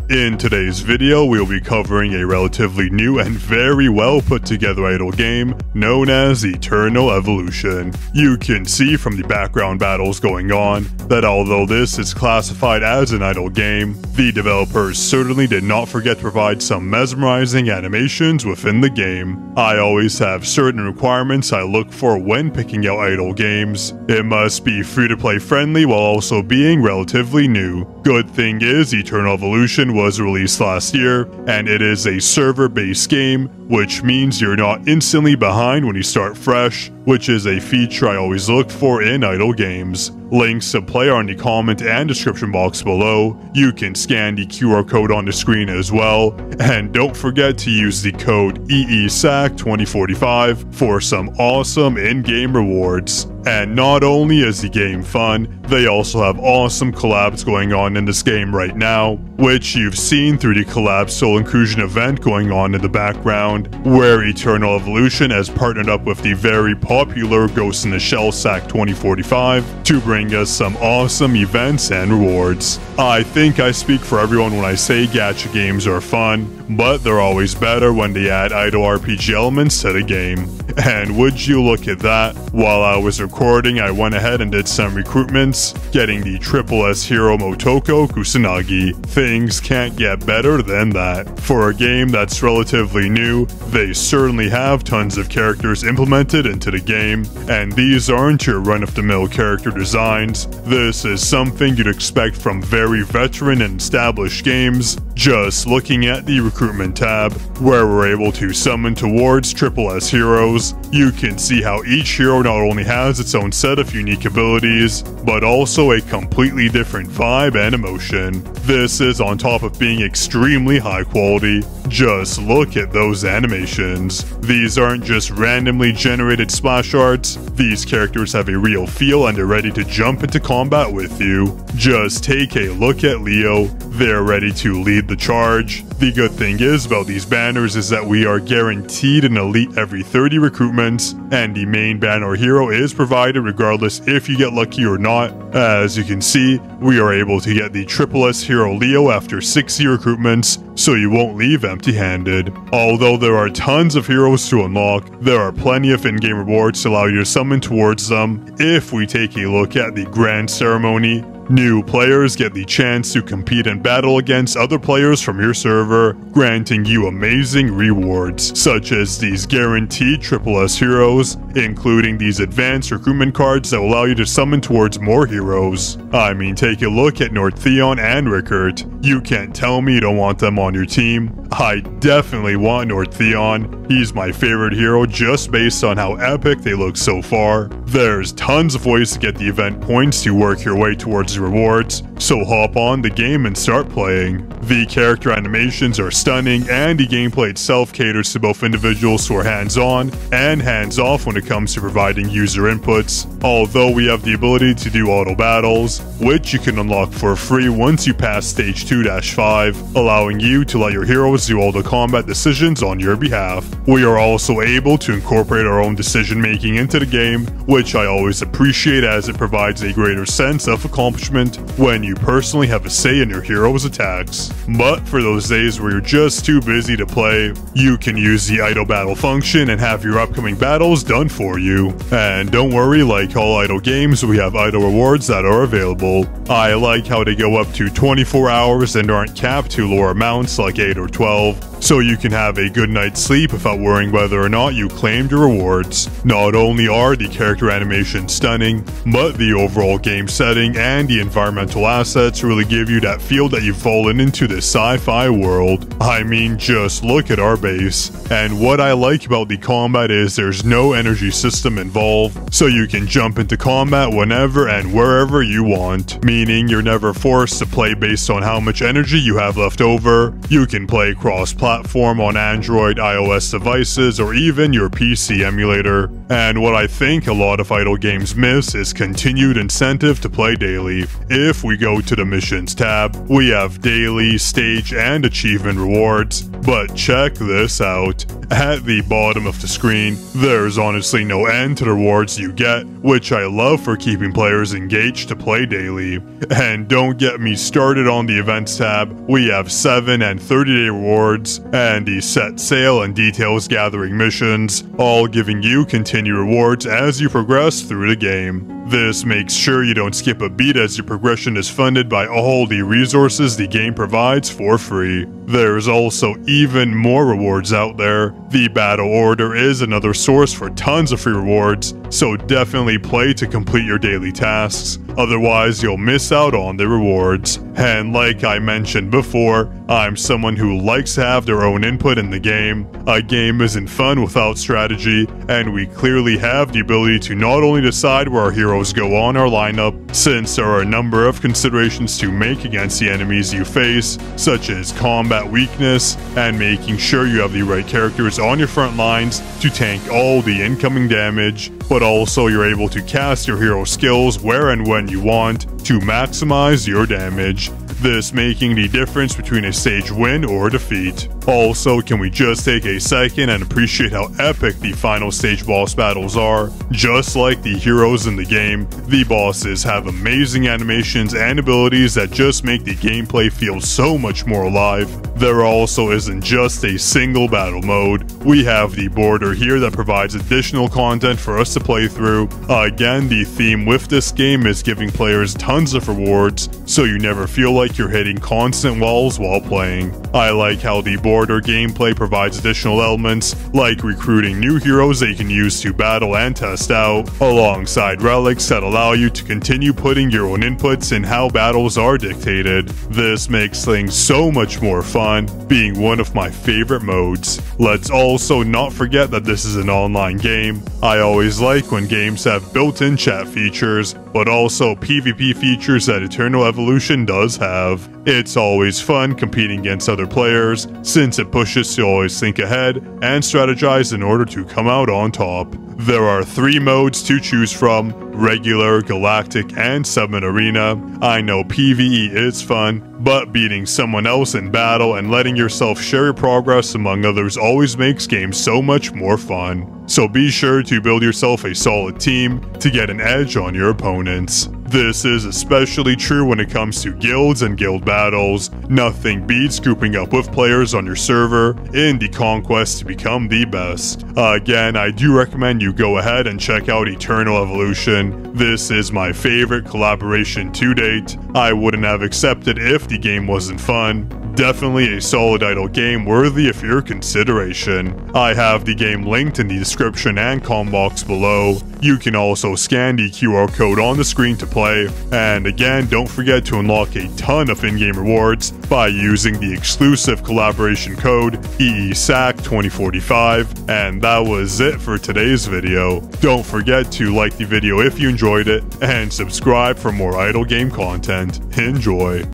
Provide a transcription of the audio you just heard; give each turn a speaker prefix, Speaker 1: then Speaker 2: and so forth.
Speaker 1: In today's video, we'll be covering a relatively new and very well put together idle game known as Eternal Evolution. You can see from the background battles going on that although this is classified as an idle game, the developers certainly did not forget to provide some mesmerizing animations within the game. I always have certain requirements I look for when picking out idle games. It must be free-to-play friendly while also being relatively new. Good thing is, Eternal Evolution was released last year, and it is a server-based game, which means you're not instantly behind when you start fresh, which is a feature I always look for in idle games. Links to play are in the comment and description box below. You can scan the QR code on the screen as well, and don't forget to use the code EESAC2045 for some awesome in-game rewards. And not only is the game fun, they also have awesome collabs going on in this game right now, which you've seen through the collab Soul Inclusion event going on in the background, where Eternal Evolution has partnered up with the very popular Ghost in the Shell SAC 2045 to bring us some awesome events and rewards. I think I speak for everyone when I say gacha games are fun, but they're always better when they add idle RPG elements to the game. And would you look at that, while I was recording I went ahead and did some recruitments, getting the Triple S hero Motoko Kusanagi. Things can't get better than that. For a game that's relatively new, they certainly have tons of characters implemented into the game, and these aren't your run-of-the-mill character designs. This is something you'd expect from very veteran and established games. Just looking at the recruitment tab, where we're able to summon towards Triple S heroes, you can see how each hero not only has its own set of unique abilities, but also a completely different vibe and emotion. This is on top of being extremely high quality. Just look at those animations. These aren't just randomly generated splash arts, these characters have a real feel and are ready to jump into combat with you. Just take a look at Leo, they're ready to lead the charge. The good thing is about these banners is that we are guaranteed an elite every 30 recruitments, and the main banner hero is provided regardless if you get lucky or not. As you can see, we are able to get the Triple S hero Leo after 60 recruitments, so you won't leave empty-handed. Although there are tons of heroes to unlock, there are plenty of in-game rewards to allow you to summon towards them. If we take a look at the Grand Ceremony, new players get the chance to compete and battle against other players from your server, granting you amazing rewards, such as these guaranteed Triple S heroes, including these advanced recruitment cards that will allow you to summon towards more heroes. I mean, take a look at Northeon and Rickert. You can't tell me you don't want them on your team. I definitely want Northeon. He's my favorite hero just based on how epic they look so far. There's tons of ways to get the event points to work your way towards the rewards, so hop on the game and start playing. The character animations are stunning, and the gameplay itself caters to both individuals who are hands-on and hands-off when it comes to providing user inputs, although we have the ability to do auto battles, which you can unlock for free once you pass stage 2-5, allowing you to let your heroes do all the combat decisions on your behalf. We are also able to incorporate our own decision making into the game, which I always appreciate as it provides a greater sense of accomplishment when you personally have a say in your hero's attacks. But for those days where you're just too busy to play, you can use the idle battle function and have your upcoming battles done for you. And don't worry, like all idle games, we have idle rewards that are available. I like how they go up to 24 hours and aren't capped to lower amounts like 8 or 12, so you can have a good night's sleep without worrying whether or not you claimed your rewards. Not only are the character animations stunning, but the overall game setting and the environmental assets really give you that feel that you've fallen into this sci-fi world. I mean, just look at our base. And what I like about the combat is there's no energy system involved, so you can jump into combat whenever and wherever you want, meaning you're never forced to play based on how much energy you have left over. You can play cross-platform on Android, iOS devices, or even your PC emulator. And what I think a lot of idle games miss is continued incentive to play daily. If we go to the Missions tab, we have daily, stage, and achievement rewards. But check this out. At the bottom of the screen, there's honestly no end to the rewards you get, which I love for keeping players engaged to play daily. And don't get me started on the events tab. We have 7 and 30-day rewards, and the set sail and details gathering missions, all giving you continued rewards as you progress through the game. This makes sure you don't skip a beat as your progression is funded by all the resources the game provides for free. There's also even more rewards out there. The Battle Order is another source for tons of free rewards, so definitely play to complete your daily tasks, otherwise you'll miss out on the rewards. And like I mentioned before, I'm someone who likes to have their own input in the game. A game isn't fun without strategy, and we clearly have the ability to not only decide where our heroes go on our lineup, since there are a number of considerations to make against the enemies you face, such as combat weakness, and making sure you have the right characters on your front lines to tank all the incoming damage, but also you're able to cast your hero skills where and when you want to maximize your damage, this making the difference between a stage win or defeat. Also, can we just take a second and appreciate how epic the final stage boss battles are? Just like the heroes in the game, the bosses have amazing animations and abilities that just make the gameplay feel so much more alive. There also isn't just a single battle mode. We have the border here that provides additional content for us to play through. Again, the theme with this game is giving players tons of rewards, so you never feel like you're hitting constant walls while playing. I like how the border gameplay provides additional elements, like recruiting new heroes that you can use to battle and test out, alongside relics that allow you to continue putting your own inputs in how battles are dictated. This makes things so much more fun, being one of my favorite modes. Let's also not forget that this is an online game. I always like when games have built-in chat features, but also PvP features that Eternal Evolution does have. It's always fun competing against other players, since it pushes to always think ahead and strategize in order to come out on top. There are 3 modes to choose from: regular, galactic, and summon arena. I know PvE is fun, but beating someone else in battle and letting yourself share your progress among others always makes games so much more fun. So be sure to build yourself a solid team to get an edge on your opponents. This is especially true when it comes to guilds and guild battles. Nothing beats grouping up with players on your server in the conquest to become the best. Again, I do recommend you go ahead and check out Eternal Evolution. This is my favorite collaboration to date. I wouldn't have accepted if the game wasn't fun. Definitely a solid idle game worthy of your consideration. I have the game linked in the description and comment box below. You can also scan the QR code on the screen to play, and again, don't forget to unlock a ton of in-game rewards by using the exclusive collaboration code EESAC2045, and that was it for today's video. Don't forget to like the video if you enjoyed it, and subscribe for more idle game content. Enjoy!